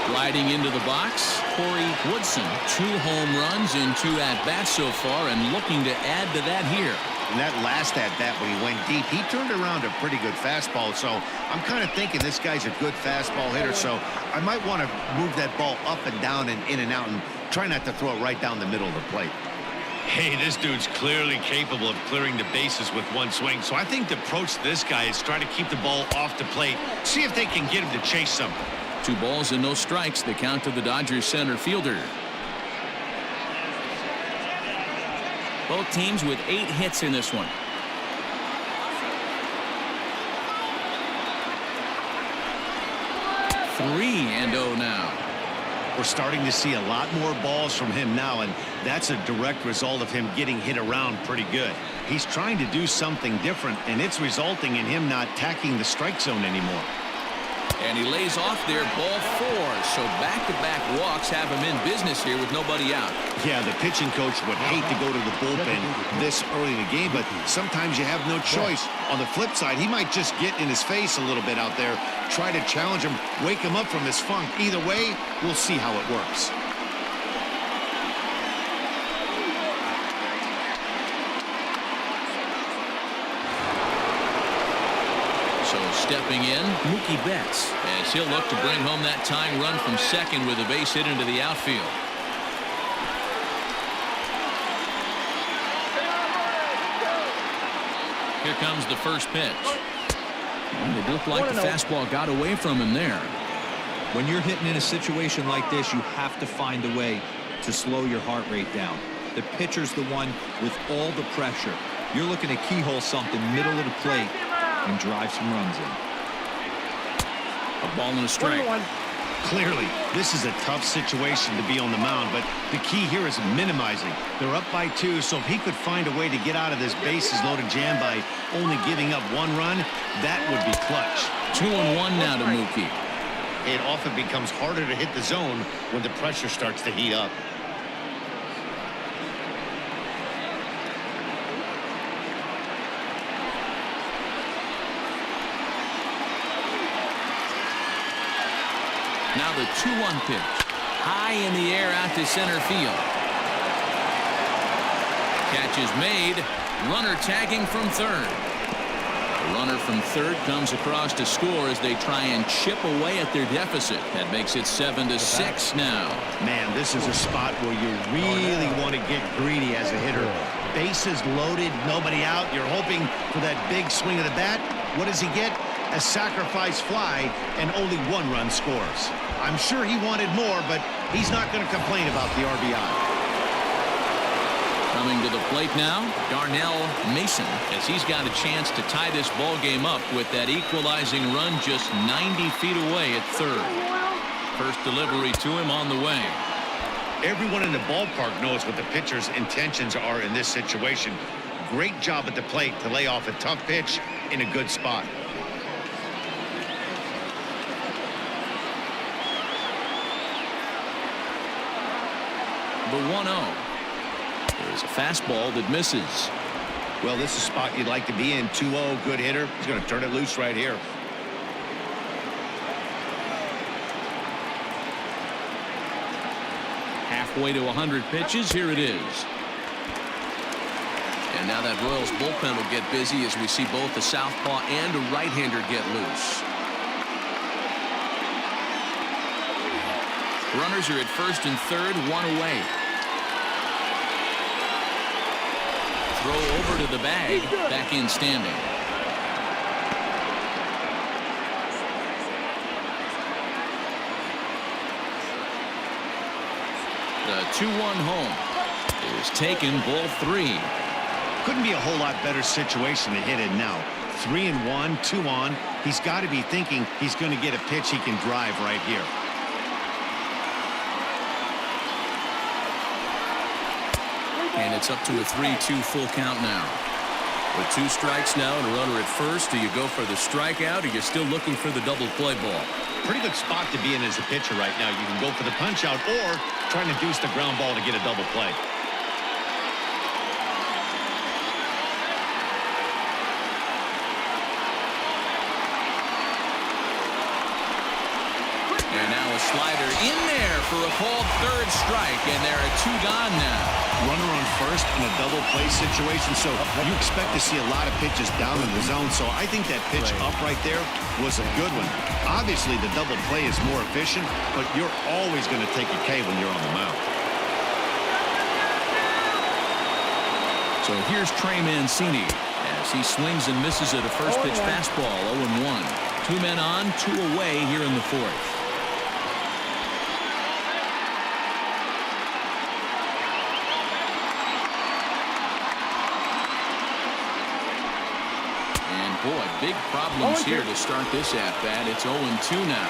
Striding into the box, Corey Woodson. 2 home runs in 2 at-bats so far, and looking to add to that here. And that last at-bat when he went deep, he turned around a pretty good fastball. So I'm kind of thinking this guy's a good fastball hitter. So I might want to move that ball up and down and in and out and try not to throw it right down the middle of the plate. Hey, this dude's clearly capable of clearing the bases with one swing. So I think the approach to this guy is try to keep the ball off the plate. See if they can get him to chase something. 2 balls and no strikes. The count to the Dodgers center fielder. Both teams with 8 hits in this one. (3-0) now. We're starting to see a lot more balls from him now, and that's a direct result of him getting hit around pretty good. He's trying to do something different, and it's resulting in him not tacking the strike zone anymore. And he lays off there, ball 4. So back-to-back walks have him in business here with nobody out. Yeah, the pitching coach would hate to go to the bullpen this early in the game, but sometimes you have no choice. On the flip side, he might just get in his face a little bit out there, try to challenge him, wake him up from his funk. Either way, we'll see how it works. Stepping in, Mookie Betts, as he'll look to bring home that tying run from second with a base hit into the outfield. Here comes the first pitch. And it looked like the fastball got away from him there. When you're hitting in a situation like this, you have to find a way to slow your heart rate down. The pitcher's the one with all the pressure. You're looking to keyhole something middle of the plate and drive some runs in. A ball and a strike. Clearly, this is a tough situation to be on the mound, but the key here is minimizing. They're up by 2, so if he could find a way to get out of this bases-loaded jam by only giving up 1 run, that would be clutch. 2-1 now to Mookie. It often becomes harder to hit the zone when the pressure starts to heat up. Now the 2-1 pitch. High in the air out to center field. Catch is made. Runner tagging from third. The runner from third comes across to score as they try and chip away at their deficit. That makes it 7-6 now. Man, this is a spot where you really want to get greedy as a hitter. Bases loaded, nobody out. You're hoping for that big swing of the bat. What does he get? A sacrifice fly, and only 1 run scores. I'm sure he wanted more, but he's not going to complain about the RBI. Coming to the plate now, Darnell Mason, as he's got a chance to tie this ball game up with that equalizing run just 90 feet away at third. First delivery to him on the way. Everyone in the ballpark knows what the pitcher's intentions are in this situation. Great job at the plate to lay off a tough pitch in a good spot. The 1-0. There's a fastball that misses. Well, this is a spot you'd like to be in. 2-0, good hitter. He's going to turn it loose right here. Halfway to 100 pitches. Here it is. And now that Royals bullpen will get busy as we see both the southpaw and a right-hander get loose. Runners are at first and third, 1 away. Throw over to the bag, back in standing. The 2-1 home is taken, ball 3. Couldn't be a whole lot better situation to hit it now. 3-1, 2 on. He's got to be thinking he's going to get a pitch he can drive right here. And it's up to a 3-2 full count now. With 2 strikes now and a runner at first, do you go for the strikeout or you're still looking for the double play ball? Pretty good spot to be in as a pitcher right now. You can go for the punch out or trying to deuce the ground ball to get a double play. And now a slider in there for a called third strike, and there are 2 gone now. Runner on first in a double play situation, so you expect to see a lot of pitches down in the zone. So I think that pitch up right there was a good one. Obviously, the double play is more efficient, but you're always going to take a K when you're on the mound. So here's Trey Mancini as he swings and misses at a first pitch fastball, 0-1. 2 men on, 2 away here in the 4th. Boy, big problems here to start this at-bat. It's 0-2 now.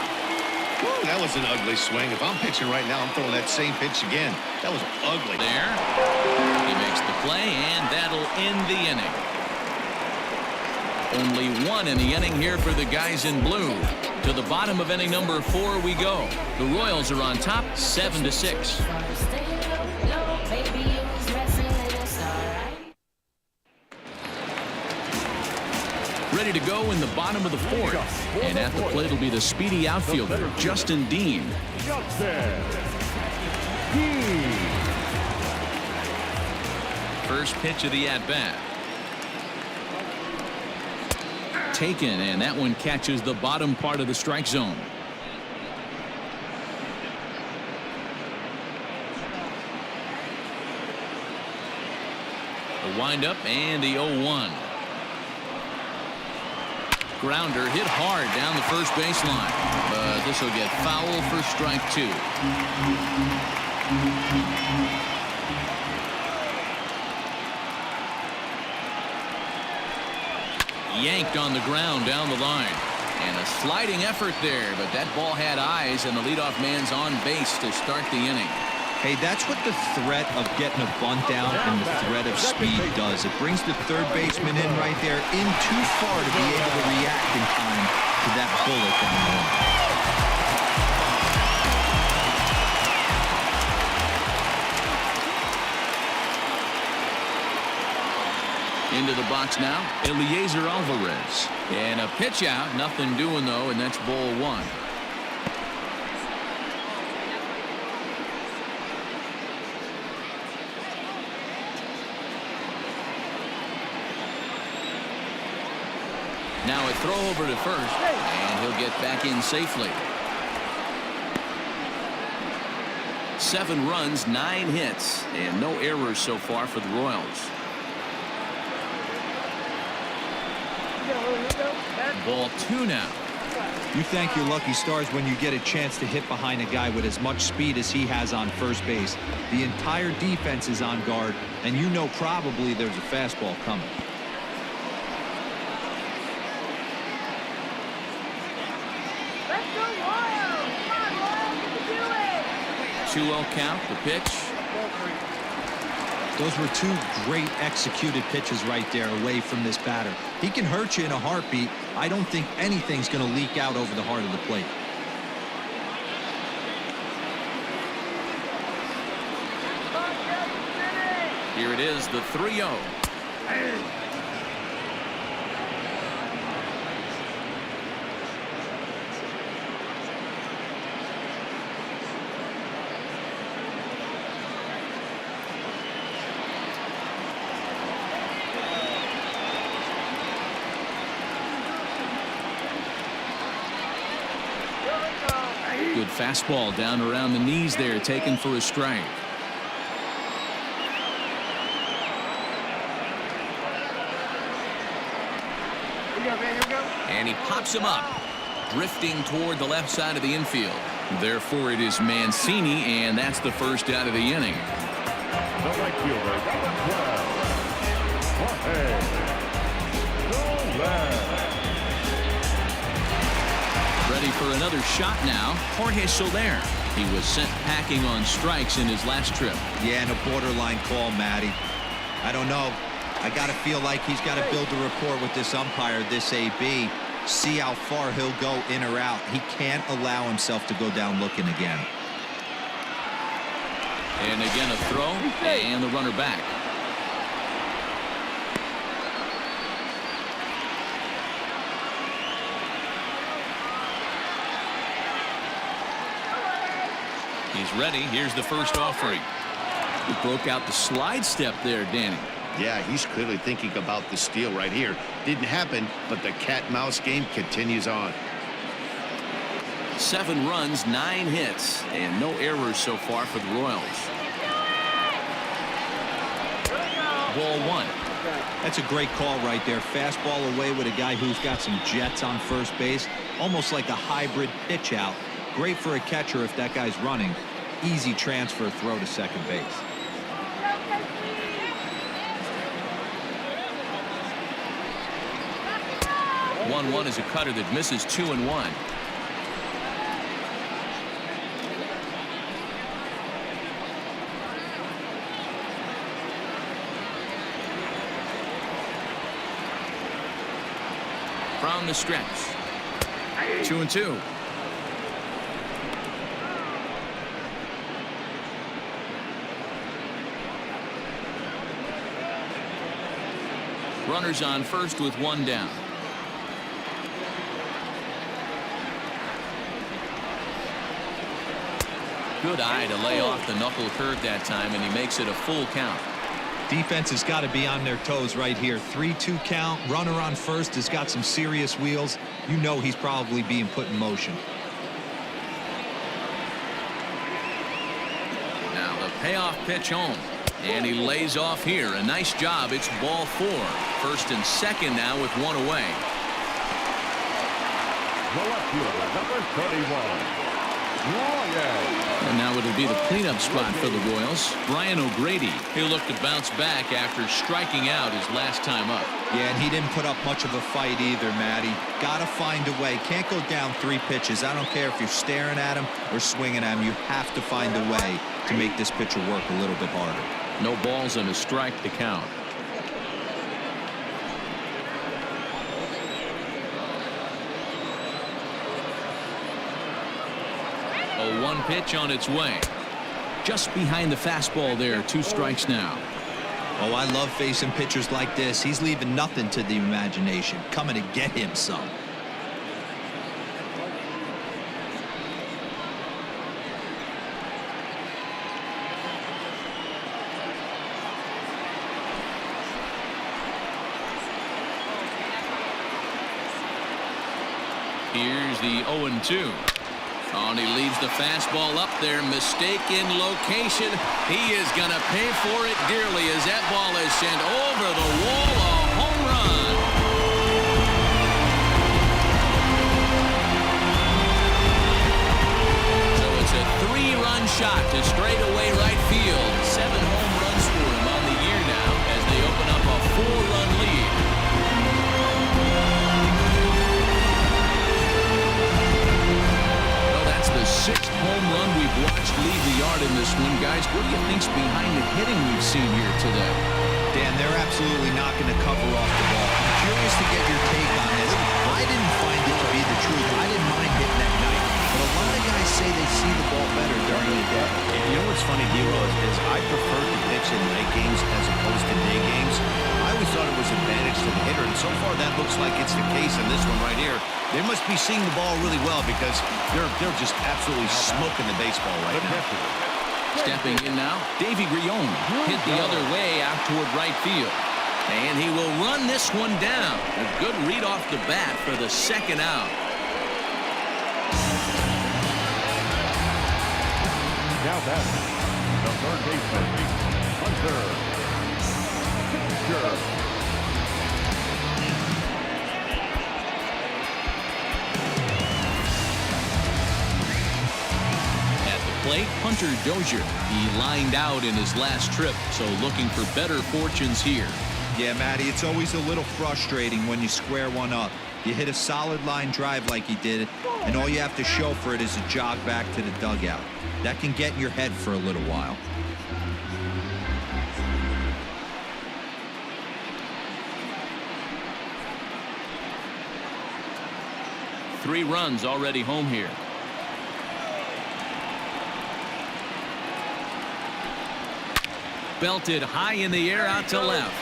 Woo, that was an ugly swing. If I'm pitching right now, I'm throwing that same pitch again. That was ugly. There. He makes the play, and that'll end the inning. Only 1 in the inning here for the guys in blue. To the bottom of inning number 4 we go. The Royals are on top, 7-6. Ready to go in the bottom of the 4th. And at the plate will be the speedy outfielder, Justin Dean. First pitch of the at-bat. Taken, and that one catches the bottom part of the strike zone. The windup and the 0-1. Grounder hit hard down the first baseline, but this will get foul for strike 2. Yanked on the ground down the line, and a sliding effort there, but that ball had eyes, and the leadoff man's on base to start the inning. Hey, that's what the threat of getting a bunt down and the threat of speed does. It brings the third baseman in right there, in too far to be able to react in time to that bullet down there. Into the box now, Eliezer Alvarez. And a pitch out, nothing doing though, and that's ball 1. Now a throw over to first, and he'll get back in safely. 7 runs, 9 hits, and no errors so far for the Royals. Ball 2 now. You thank your lucky stars when you get a chance to hit behind a guy with as much speed as he has on first base. The entire defense is on guard, and you know probably there's a fastball coming. 2-0 count, the pitch. Those were 2 great executed pitches right there away from this batter. He can hurt you in a heartbeat. I don't think anything's going to leak out over the heart of the plate. Here it is, the 3-0. Good fastball down around the knees there, taken for a strike. And he pops him up, drifting toward the left side of the infield. Therefore, it is Mancini, and that's the first out of the inning. The right fielder, Ready for another shot now, Jorge Soler. He was sent packing on strikes in his last trip. Yeah, and a borderline call, Matty. I don't know. I got to feel like he's got to build a rapport with this umpire, this AB. See how far he'll go in or out. He can't allow himself to go down looking again. And again a throw, and the runner back. He's ready. Here's the first offering. He broke out the slide step there, Danny. Yeah, he's clearly thinking about the steal right here. Didn't happen, but the cat-mouse game continues on. 7 runs, 9 hits, and no errors so far for the Royals. Ball 1. That's a great call right there. Fastball away with a guy who's got some jets on first base. Almost like a hybrid pitch out. Great for a catcher if that guy's running. Easy transfer throw to second base. 1-1 is a cutter that misses 2-1. From the stretch. 2-2. Runners on first with 1 down. Good eye to lay off the knuckle curve that time, and he makes it a full count. Defense has got to be on their toes right here. 3-2 count. Runner on first has got some serious wheels. You know he's probably being put in motion. Now the payoff pitch home. And he lays off here. A nice job. It's ball 4. First and second now with 1 away. The left fielder, number 31. And now it'll be the cleanup spot for the Royals. Brian O'Grady. He'll look to bounce back after striking out his last time up. Yeah, and he didn't put up much of a fight either, Matty. Got to find a way. Can't go down 3 pitches. I don't care if you're staring at him or swinging at him. You have to find a way to make this pitcher work a little bit harder. No balls and a strike to count. A 1 pitch on its way. Just behind the fastball there. 2 strikes now. Oh, I love facing pitchers like this. He's leaving nothing to the imagination. Coming to get him some. Here's the 0-2. Oh, and he leaves the fastball up there. Mistaken location. He is going to pay for it dearly as that ball is sent over the wall. A home run. So it's a 3-run shot to straightaway right field. 7 home runs for him on the year now as they open up a 4-run lead. The 6th home run we've watched leave the yard in this one. Guys, what do you think's behind the hitting we've seen here today? Dan, they're absolutely not going to cover off the ball. I'm curious to get your take on this. I didn't find it to be the truth. I didn't mind hitting that night. But a lot of guys say they see the ball better during the day. And you know what's funny, D-Ro, is I prefer to pitch in night games as opposed to day games. I always thought it was advantage to the hitter, and so far that looks like it's the case in this one right here. They must be seeing the ball really well because they're just absolutely smoking the baseball right now. Stepping in now, Davey Grion hit the other way out toward right field. And he will run this one down. A good read off the bat for the 2nd out. Now batting, the third baseman, Hunter. At the plate, Hunter Dozier. He lined out in his last trip, so looking for better fortunes here. Yeah, Matty, it's always a little frustrating when you square one up. You hit a solid line drive like he did, and all you have to show for it is a jog back to the dugout. That can get in your head for a little while. Three runs already home here. Belted high in the air out to left.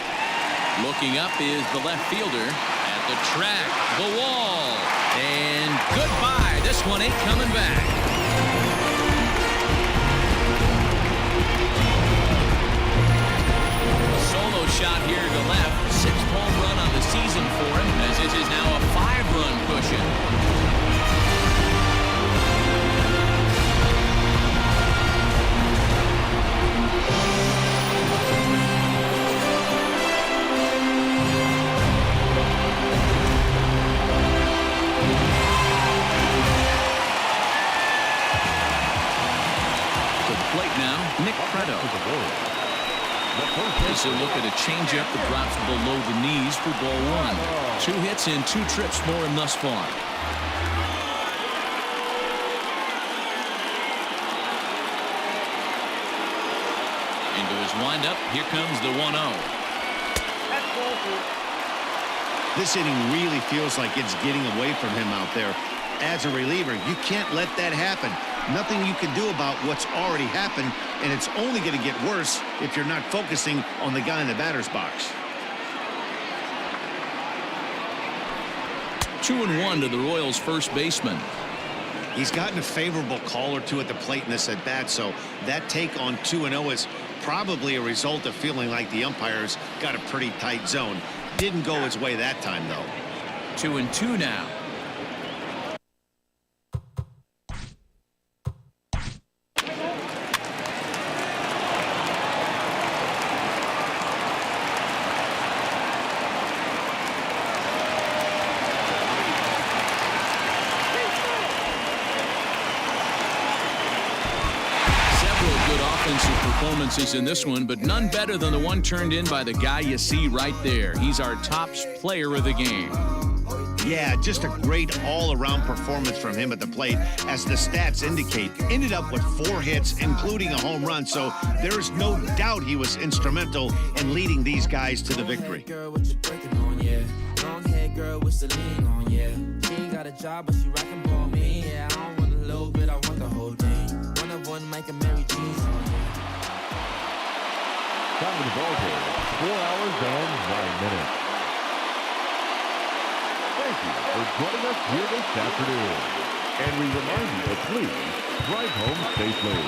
Looking up is the left fielder at the track, the wall, and goodbye. This one ain't coming back. A solo shot here to left. 6th home run on the season for him, as this is now a 5-run cushion. As a look at a changeup that drops below the knees for ball 1. 2 hits and 2 trips for him thus far. Into his windup, here comes the 1-0. This inning really feels like it's getting away from him out there. As a reliever, you can't let that happen. Nothing you can do about what's already happened, and it's only going to get worse if you're not focusing on the guy in the batter's box. 2-1 to the Royals' first baseman. He's gotten a favorable call or two at the plate in this at-bat, so that take on 2-0 is probably a result of feeling like the umpires got a pretty tight zone. Didn't go his way that time, though. 2-2 now. Performances in this one, but none better than the one turned in by the guy you see right there. He's our top player of the game. Yeah, just a great all-around performance from him at the plate, as the stats indicate. Ended up with 4 hits, including a home run, so there is no doubt he was instrumental in leading these guys to the victory. Time of the ball game, 4 hours and 9 minutes. Thank you for joining us here this afternoon. And we remind you to please drive home safely.